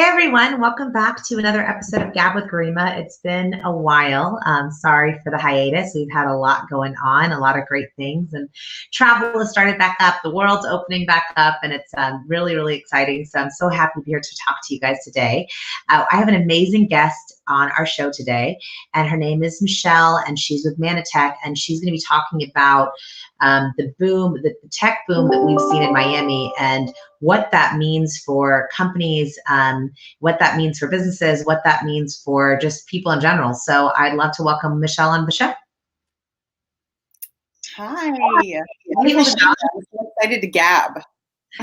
Hey everyone, welcome back to another episode of Gab with Garima. It's been a while. Sorry for the hiatus. We've had a lot going on, a lot of great things, and travel has started back up. The world's opening back up, and it's really, really exciting. So I'm so happy to be here to talk to you guys today. I have an amazing guest on our show today, and her name is Michelle, and she's with Manatech, and she's going to be talking about the boom, the tech boom that we've seen in Miami, and what that means for companies, what that means for businesses, what that means for just people in general. So I'd love to welcome Michelle on the show. Hi. Hey, Michelle. I'm so excited to gab.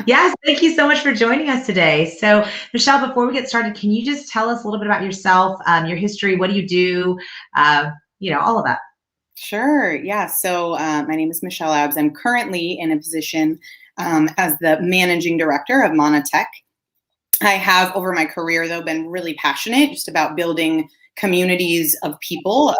Yes, thank you so much for joining us today. So Michelle, before we get started, can you just tell us a little bit about yourself, your history, what do you do, all of that? Sure. Yeah. So my name is Michelle Abbs. I'm currently in a position as the managing director of Manatech. I have, over my career, though, been really passionate just about building communities of people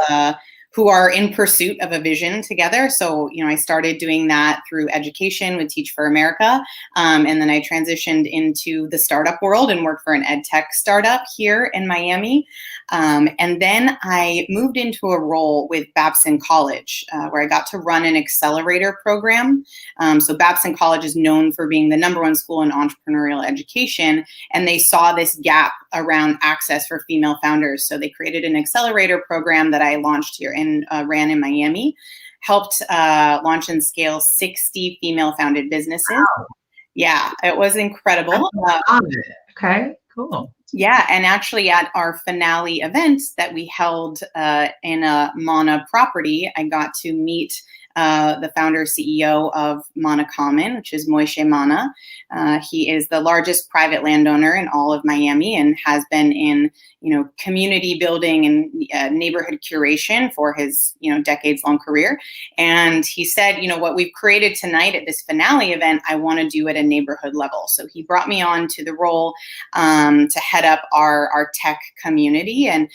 who are in pursuit of a vision together. So, I started doing that through education with Teach for America. And then I transitioned into the startup world and worked for an ed tech startup here in Miami. And then I moved into a role with Babson College, where I got to run an accelerator program. So Babson College is known for being the #1 school in entrepreneurial education, and they saw this gap around access for female founders. So they created an accelerator program that I launched here and ran in Miami, helped launch and scale 60 female-founded businesses. Wow. Yeah, it was incredible. Okay, cool. Yeah, and actually at our finale event that we held in a Mana property, I got to meet the founder CEO of Mana Common, which is Moishe Mana. He is the largest private landowner in all of Miami and has been in, community building and neighborhood curation for his, decades-long career. And he said, what we've created tonight at this finale event, I want to do at a neighborhood level. So he brought me on to the role to head up our tech community. And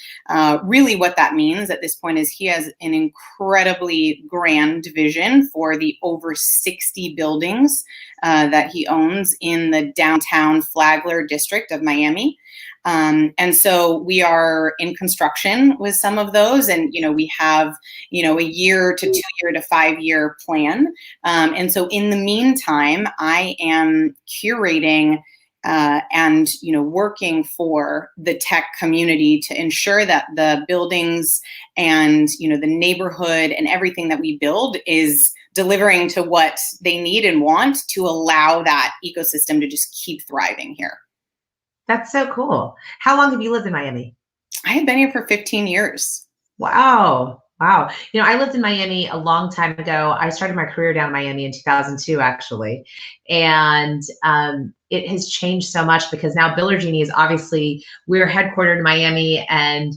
really what that means at this point is he has an incredibly grand vision for the over 60 buildings that he owns in the downtown Flagler district of Miami. And so we are in construction with some of those, and we have a year to 2 year to 5 year plan. And so in the meantime, I am curating and working for the tech community to ensure that the buildings and the neighborhood and everything that we build is delivering to what they need and want to allow that ecosystem to just keep thriving here. That's so cool. How long have you lived in Miami? I have been here for 15 years. Wow. Wow. I lived in Miami a long time ago. I started my career down in Miami in 2002, actually. And it has changed so much because now Billergini is obviously, we're headquartered in Miami. And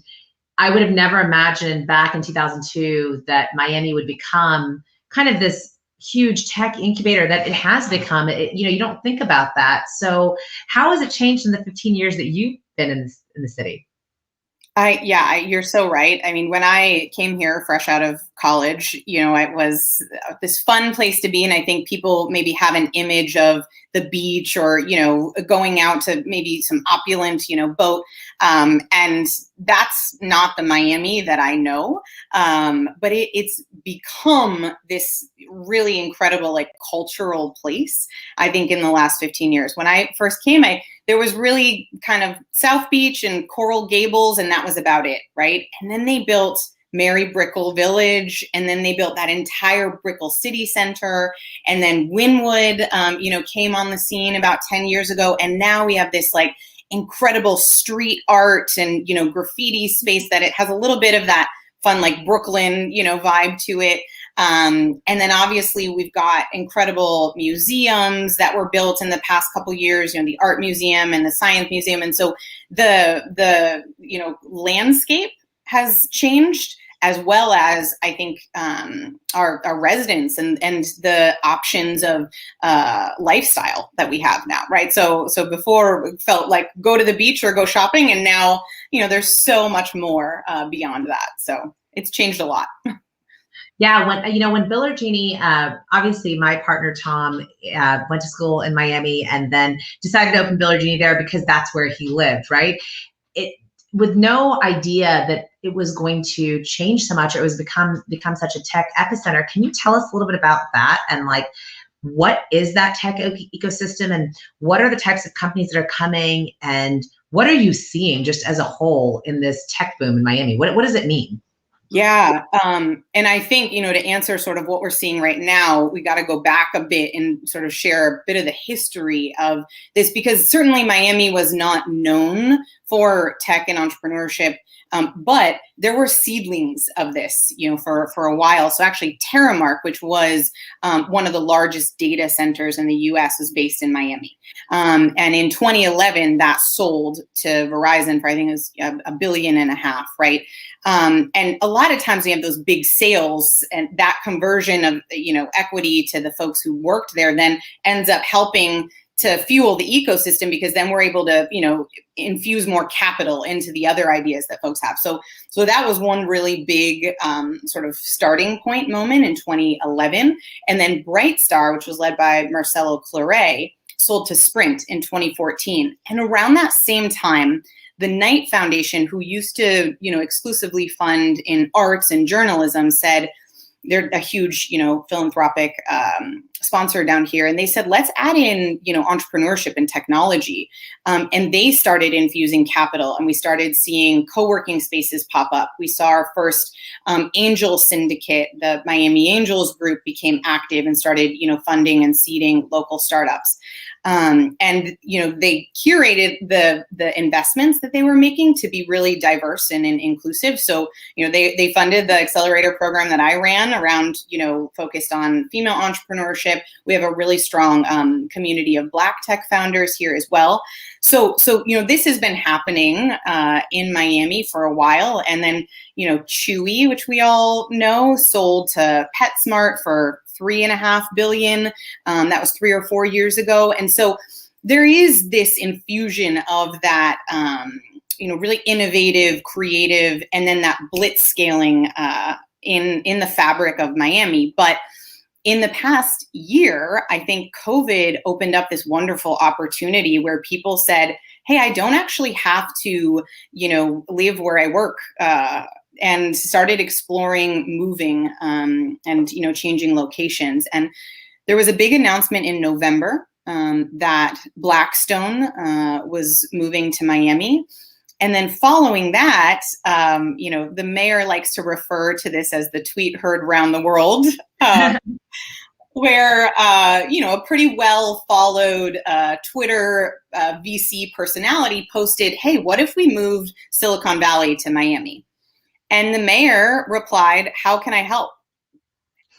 I would have never imagined back in 2002 that Miami would become kind of this huge tech incubator that it has become. You don't think about that. So how has it changed in the 15 years that you've been in the city? You're so right. I mean, when I came here fresh out of college, it was this fun place to be. And I think people maybe have an image of the beach or, going out to maybe some opulent, boat. And that's not the Miami that I know. But it's become this really incredible, cultural place, I think, in the last 15 years. When I first came, there was really kind of South Beach and Coral Gables, and that was about it, right? And then they built Mary Brickell Village, and then they built that entire Brickell City Center, and then Wynwood, came on the scene about 10 years ago, and now we have this incredible street art and graffiti space that it has a little bit of that fun Brooklyn vibe to it. And then obviously we've got incredible museums that were built in the past couple years, the Art Museum and the Science Museum. And so the landscape has changed, as well as I think our residents and the options of lifestyle that we have now, right? So before it felt like go to the beach or go shopping, and now there's so much more beyond that. So it's changed a lot. Yeah, when Bill or Jeannie, obviously my partner Tom went to school in Miami and then decided to open Bill or Jeannie there because that's where he lived, right? It with no idea that it was going to change so much, or it was become such a tech epicenter. Can you tell us a little bit about that and like what is that tech ecosystem and what are the types of companies that are coming and what are you seeing just as a whole in this tech boom in Miami? What does it mean? Yeah. And I think, to answer sort of what we're seeing right now, we got to go back a bit and sort of share a bit of the history of this, because certainly Miami was not known for tech and entrepreneurship. But there were seedlings of this, for a while. So actually Terramark, which was one of the largest data centers in the US, was based in Miami. And in 2011, that sold to Verizon for, I think it was $1.5 billion, right? And a lot of times we have those big sales, and that conversion of, equity to the folks who worked there then ends up helping to fuel the ecosystem, because then we're able to, infuse more capital into the other ideas that folks have. So that was one really big sort of starting point moment in 2011. And then Brightstar, which was led by Marcelo Claret, sold to Sprint in 2014. And around that same time, the Knight Foundation, who used to, exclusively fund in arts and journalism, said, they're a huge, philanthropic sponsor down here. And they said, let's add in, entrepreneurship and technology. And they started infusing capital, and we started seeing co-working spaces pop up. We saw our first angel syndicate. The Miami Angels group became active and started, funding and seeding local startups. And, they curated the investments that they were making to be really diverse and inclusive. So, they funded the accelerator program that I ran around, focused on female entrepreneurship. We have a really strong community of Black tech founders here as well. So this has been happening in Miami for a while. And then, Chewy, which we all know, sold to PetSmart for $3.5 billion. That was 3 or 4 years ago. And so there is this infusion of that, really innovative, creative, and then that blitz scaling in the fabric of Miami. But in the past year, I think COVID opened up this wonderful opportunity where people said, hey, I don't actually have to, live where I work. And started exploring moving and, changing locations. And there was a big announcement in November that Blackstone was moving to Miami. And then following that, the mayor likes to refer to this as the tweet heard around the world, where, a pretty well followed Twitter VC personality posted, hey, what if we moved Silicon Valley to Miami? And the mayor replied, how can I help?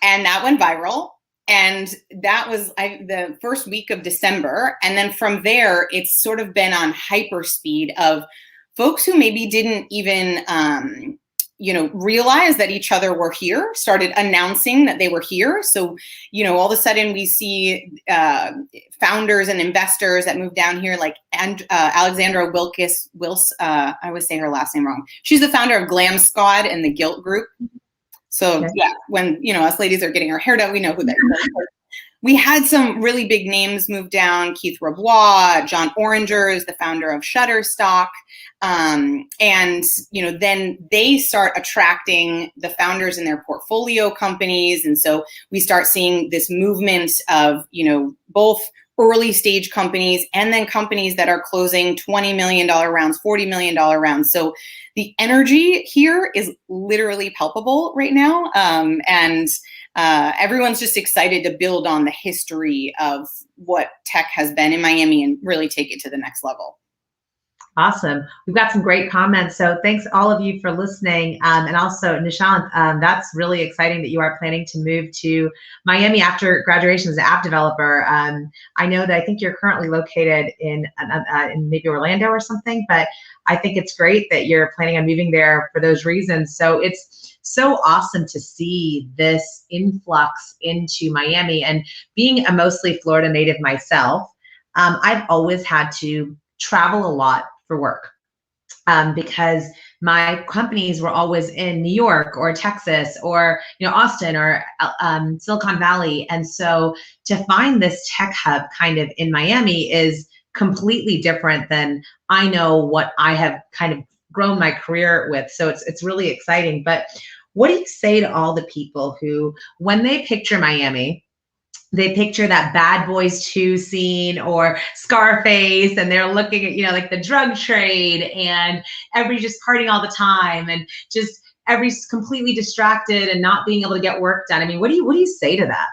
And that went viral. And that was the first week of December. And then from there, it's sort of been on hyperspeed of folks who maybe didn't even, realize that each other were here, started announcing that they were here. So, all of a sudden we see founders and investors that move down here, like Alexandra Wilkes, I always say her last name wrong. She's the founder of Glam Squad and the Guilt Group. So yeah, when, us ladies are getting our hair done, we know who they are. We had some really big names move down. Keith Rabois, John Oringer is the founder of Shutterstock. And, then they start attracting the founders in their portfolio companies. And so we start seeing this movement of, both early stage companies and then companies that are closing $20 million rounds, $40 million rounds. So the energy here is literally palpable right now. And everyone's just excited to build on the history of what tech has been in Miami and really take it to the next level. Awesome. We've got some great comments. So thanks all of you for listening. And also Nishant, that's really exciting that you are planning to move to Miami after graduation as an app developer. I know that I think you're currently located in maybe Orlando or something, but I think it's great that you're planning on moving there for those reasons. So it's so awesome to see this influx into Miami. And being a mostly Florida native myself, I've always had to travel a lot for work. because my companies were always in New York or Texas or Austin or Silicon Valley, and so to find this tech hub kind of in Miami is completely different than I know what I have kind of grown my career with. So it's really exciting. But what do you say to all the people who, when they picture Miami, they picture that Bad Boys 2 scene or Scarface, and they're looking at, like the drug trade and every just partying all the time and just everybody's completely distracted and not being able to get work done. I mean, what do you say to that?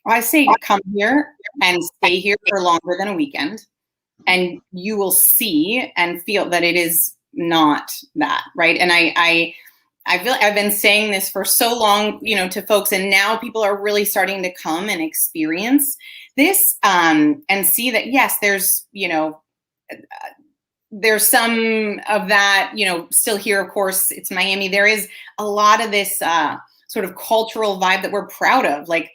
I say come here and stay here for longer than a weekend, and you will see and feel that it is not that, right? And I feel I've been saying this for so long, to folks, and now people are really starting to come and experience this and see that, yes, there's some of that, still here. Of course, it's Miami. There is a lot of this sort of cultural vibe that we're proud of, like,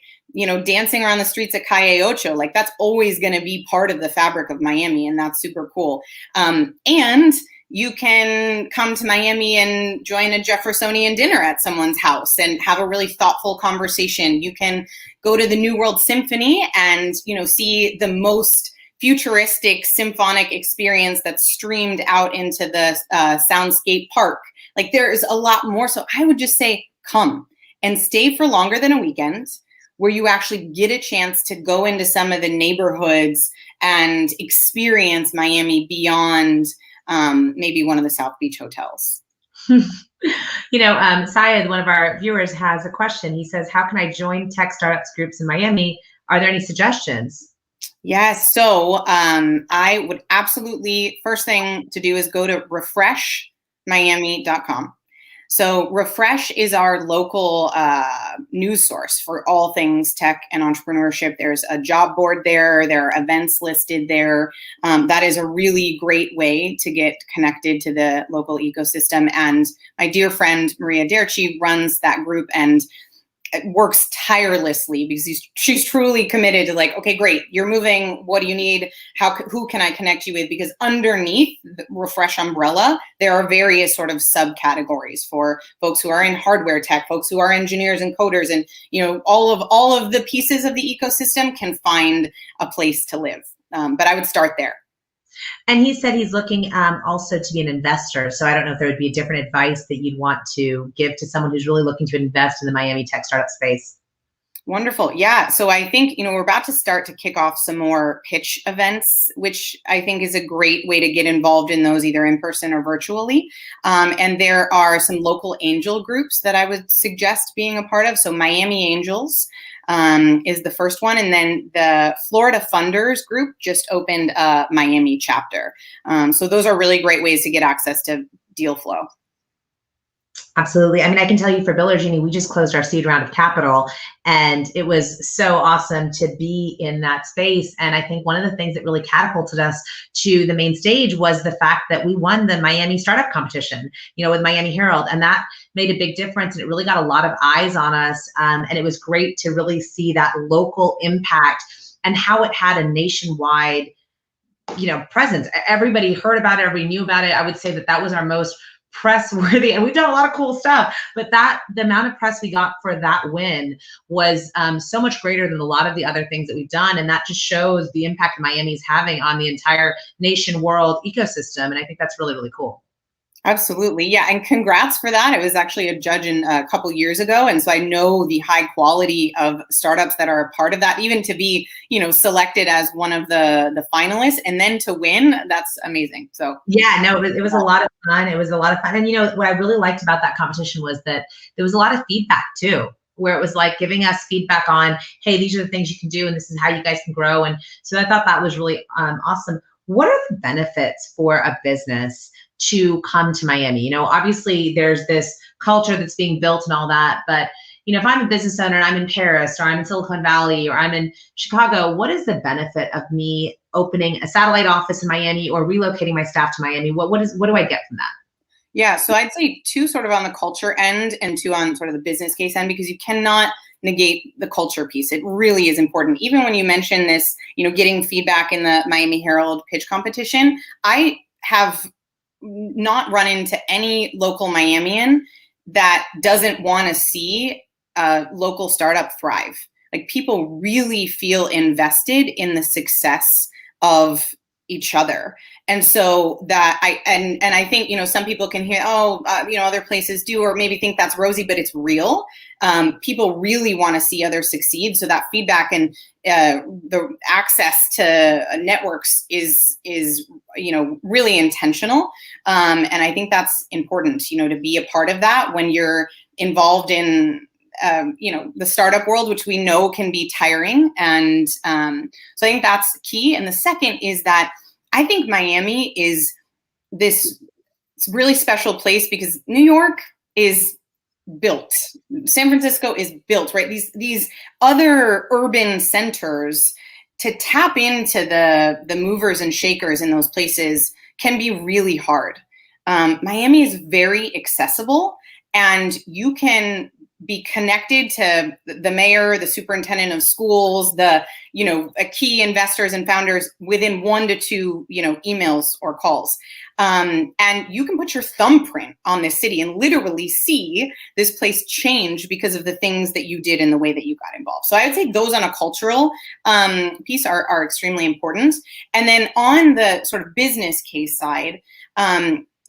dancing around the streets at Calle Ocho, like that's always going to be part of the fabric of Miami, and that's super cool. And you can come to Miami and join a Jeffersonian dinner at someone's house and have a really thoughtful conversation. You can go to the New World Symphony and, see the most futuristic symphonic experience that's streamed out into the Soundscape Park. Like there is a lot more. So I would just say, come and stay for longer than a weekend, where you actually get a chance to go into some of the neighborhoods and experience Miami beyond maybe one of the South Beach hotels. Syed, one of our viewers, has a question. He says, how can I join tech startups groups in Miami? Are there any suggestions? Yes. So I would absolutely, first thing to do is go to refreshmiami.com. So Refresh is our local news source for all things tech and entrepreneurship. There's a job board there. There are events listed there. That is a really great way to get connected to the local ecosystem. And my dear friend, Maria Derci, runs that group and works tirelessly because she's truly committed to like, okay, great, you're moving. What do you need? Who can I connect you with? Because underneath the Refresh umbrella, there are various sort of subcategories for folks who are in hardware tech, folks who are engineers and coders, and all of the pieces of the ecosystem can find a place to live. But I would start there. And he said he's looking also to be an investor. So I don't know if there would be a different advice that you'd want to give to someone who's really looking to invest in the Miami tech startup space. Wonderful. Yeah. So I think, we're about to start to kick off some more pitch events, which I think is a great way to get involved in those either in person or virtually. And there are some local angel groups that I would suggest being a part of. So Miami Angels is the first one. And then the Florida Funders group just opened a Miami chapter. So those are really great ways to get access to deal flow. Absolutely. I mean, I can tell you for Bill or Jeannie, we just closed our seed round of capital, and it was so awesome to be in that space. And I think one of the things that really catapulted us to the main stage was the fact that we won the Miami startup competition, with Miami Herald, and that made a big difference. And it really got a lot of eyes on us. And it was great to really see that local impact and how it had a nationwide, presence. Everybody heard about it. Everybody knew about it. I would say that was our most press worthy, and we've done a lot of cool stuff, but the amount of press we got for that win was so much greater than a lot of the other things that we've done. And that just shows the impact Miami is having on the entire nation world ecosystem. And I think that's really, really cool. Absolutely. Yeah. And congrats for that. I was actually a judge a couple years ago. And so I know the high quality of startups that are a part of that, even to be, selected as one of the finalists and then to win. That's amazing. So yeah, no, it was a lot of fun. It was a lot of fun. And what I really liked about that competition was that there was a lot of feedback too, where it was like giving us feedback on, hey, these are the things you can do and this is how you guys can grow. And so I thought that was really awesome. What are the benefits for a business to come to Miami? Obviously there's this culture that's being built and all that, but if I'm a business owner and I'm in Paris or I'm in Silicon Valley or I'm in Chicago, what is the benefit of me opening a satellite office in Miami or relocating my staff to Miami? What do I get from that? Yeah, so I'd say 2 sort of on the culture end and 2 on sort of the business case end, because you cannot negate the culture piece. It really is important. Even when you mention this, getting feedback in the Miami Herald pitch competition, I have not run into any local Miamian that doesn't want to see a local startup thrive. Like, people really feel invested in the success of each other. And so that I think, some people can hear, other places do, or maybe think that's rosy, but it's real. People really want to see others succeed. So that feedback and the access to networks is really intentional. And I think that's important, to be a part of that when you're involved in the startup world, which we know can be tiring. And so I think that's key. And the second is that I think Miami is this really special place because New York is built. San Francisco is built, right? These other urban centers, to tap into the movers and shakers in those places can be really hard. Miami is very accessible, and you can be connected to the mayor, the superintendent of schools, the key investors and founders within 1 to 2 emails or calls, and you can put your thumbprint on this city and literally see this place change because of the things that you did and the way that you got involved. So I would say those on a cultural piece are extremely important. And then on the sort of business case side,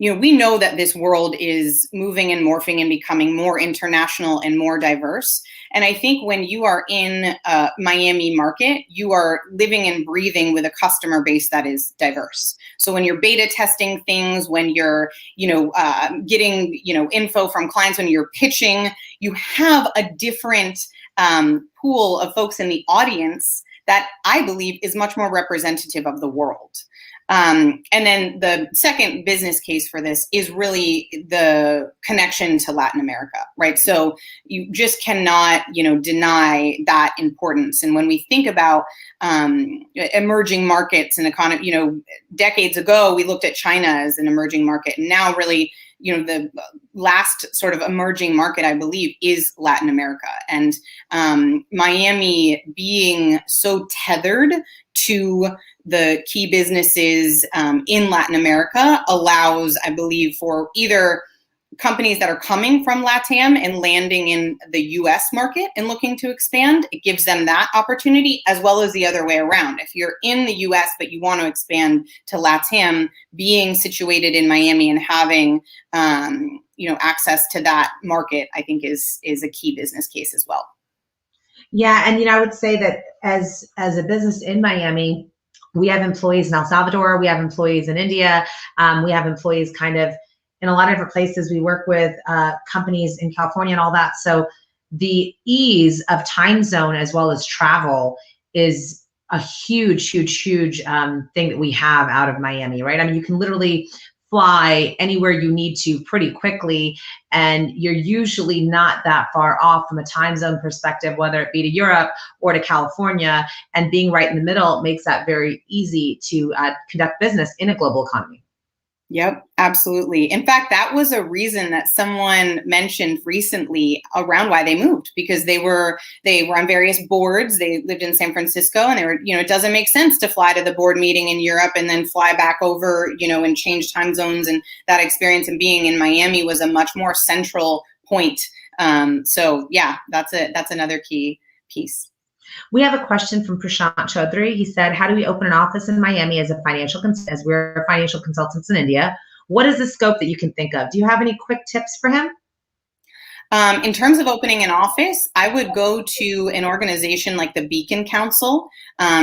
we know that this world is moving and morphing and becoming more international and more diverse. And I think when you are in a Miami market, you are living and breathing with a customer base that is diverse. So when you're beta testing things, when you're, getting, info from clients, when you're pitching, you have a different pool of folks in the audience that I believe is much more representative of the world. And then the second business case for this is really the connection to Latin America, right? So you just cannot, deny that importance. And when we think about emerging markets and economy, decades ago, we looked at China as an emerging market. And now really, the last sort of emerging market, I believe, is Latin America. And Miami being so tethered to the key businesses in Latin America allows, I believe, for either companies that are coming from LATAM and landing in the US market and looking to expand, it gives them that opportunity, as well as the other way around. If you're in the US but you want to expand to LATAM, being situated in Miami and having access to that market, I think is a key business case as well. Yeah, and I would say that as a business in Miami, we have employees in El Salvador, we have employees in India, we have employees kind of in a lot of different places. We work with companies in California and all that. So the ease of time zone as well as travel is a huge thing that we have out of Miami, right? I mean, you can literally fly anywhere you need to pretty quickly, and you're usually not that far off from a time zone perspective, whether it be to Europe or to California, and being right in the middle makes that very easy to conduct business in a global economy. Yep, absolutely. In fact, that was a reason that someone mentioned recently around why they moved, because they were on various boards. They lived in San Francisco, and they were, it doesn't make sense to fly to the board meeting in Europe and then fly back over, and change time zones. And that experience of being in Miami was a much more central point. So yeah, that's another key piece. We have a question from Prashant Chaudhary. He said, how do we open an office in Miami as we're financial consultants in India? What is the scope that you can think of? Do you have any quick tips for him? In terms of opening an office, I would go to an organization like the Beacon Council.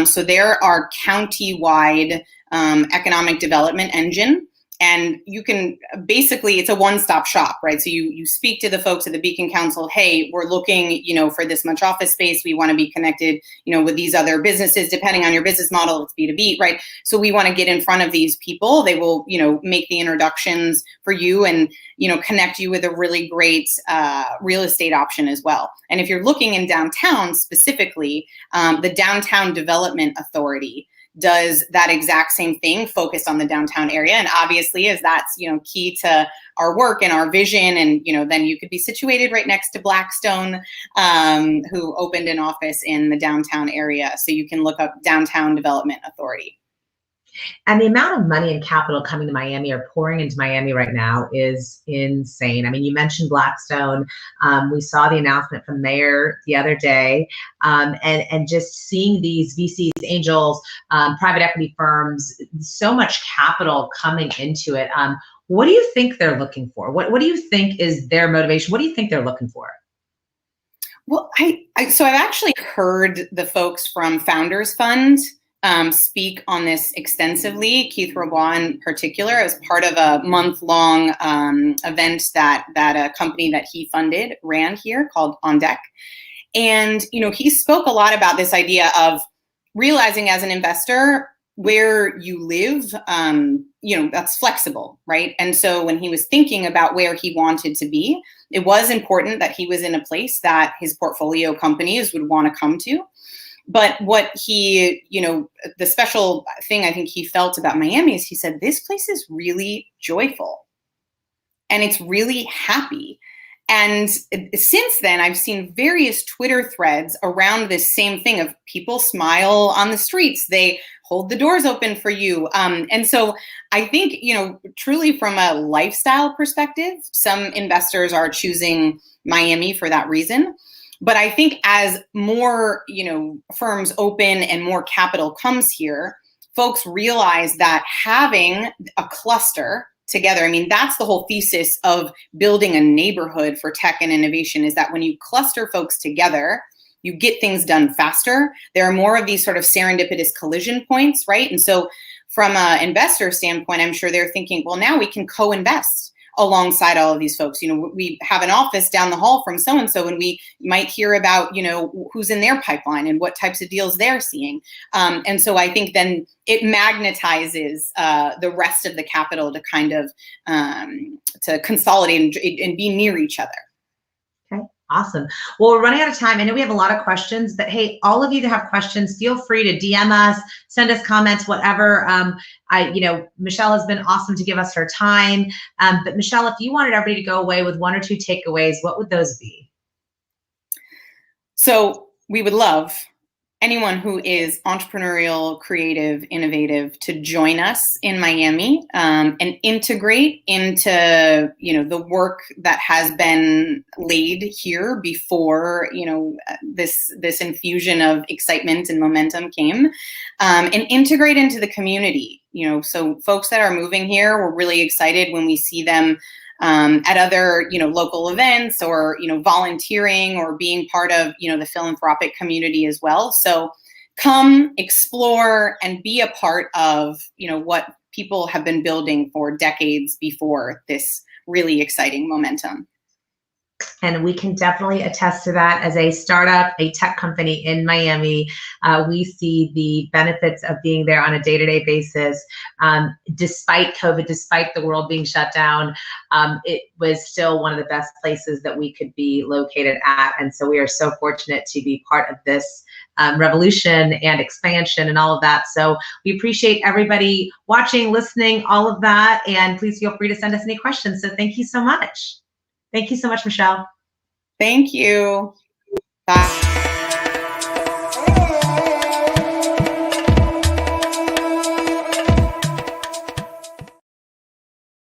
So they're our county-wide economic development engine. And you can basically, it's a one-stop shop, right? So you speak to the folks at the Beacon Council, hey, we're looking, for this much office space. We want to be connected, with these other businesses, depending on your business model, it's B2B, right? So we want to get in front of these people. They will, make the introductions for you and, connect you with a really great real estate option as well. And if you're looking in downtown specifically, the Downtown Development Authority does that exact same thing, focused on the downtown area. And obviously, as that's, key to our work and our vision. And, then you could be situated right next to Blackstone, who opened an office in the downtown area. So you can look up Downtown Development Authority. And the amount of money and capital coming to Miami or pouring into Miami right now is insane. I mean, you mentioned Blackstone. We saw the announcement from the mayor the other day, and just seeing these VCs, angels, private equity firms, so much capital coming into it. What do you think they're looking for? What do you think is their motivation? What do you think they're looking for? Well, so I've actually heard the folks from Founders Fund speak on this extensively. Keith Robois in particular, as part of a month-long event that a company that he funded ran here called On Deck. And, he spoke a lot about this idea of realizing as an investor where you live, that's flexible, right? And so when he was thinking about where he wanted to be, it was important that he was in a place that his portfolio companies would want to come to. But what he, the special thing I think he felt about Miami is he said, this place is really joyful and it's really happy. And since then, I've seen various Twitter threads around this same thing of people smile on the streets. They hold the doors open for you. And so I think, truly from a lifestyle perspective, some investors are choosing Miami for that reason. But I think as more, firms open and more capital comes here, folks realize that having a cluster together, I mean, that's the whole thesis of building a neighborhood for tech and innovation, is that when you cluster folks together, you get things done faster. There are more of these sort of serendipitous collision points, right? And so from an investor standpoint, I'm sure they're thinking, well, now we can co-invest alongside all of these folks. We have an office down the hall from so-and-so, and we might hear about, who's in their pipeline and what types of deals they're seeing. And so I think then it magnetizes the rest of the capital to kind of to consolidate and be near each other. Okay, awesome. Well, we're running out of time. I know we have a lot of questions, but hey, all of you that have questions, feel free to DM us, send us comments, whatever. Michelle has been awesome to give us her time. But Michelle, if you wanted everybody to go away with one or two takeaways, what would those be? So we would love anyone who is entrepreneurial, creative, innovative to join us in Miami and integrate into, the work that has been laid here before, this infusion of excitement and momentum came, and integrate into the community. So folks that are moving here, we're really excited when we see them at other, local events or, volunteering or being part of, the philanthropic community as well. So come explore and be a part of, what people have been building for decades before this really exciting momentum. And we can definitely attest to that. As a startup, a tech company in Miami, we see the benefits of being there on a day-to-day basis. Despite COVID, despite the world being shut down, it was still one of the best places that we could be located at. And so we are so fortunate to be part of this revolution and expansion and all of that. So we appreciate everybody watching, listening, all of that. And please feel free to send us any questions. So thank you so much. Thank you so much, Michelle. Thank you. Bye.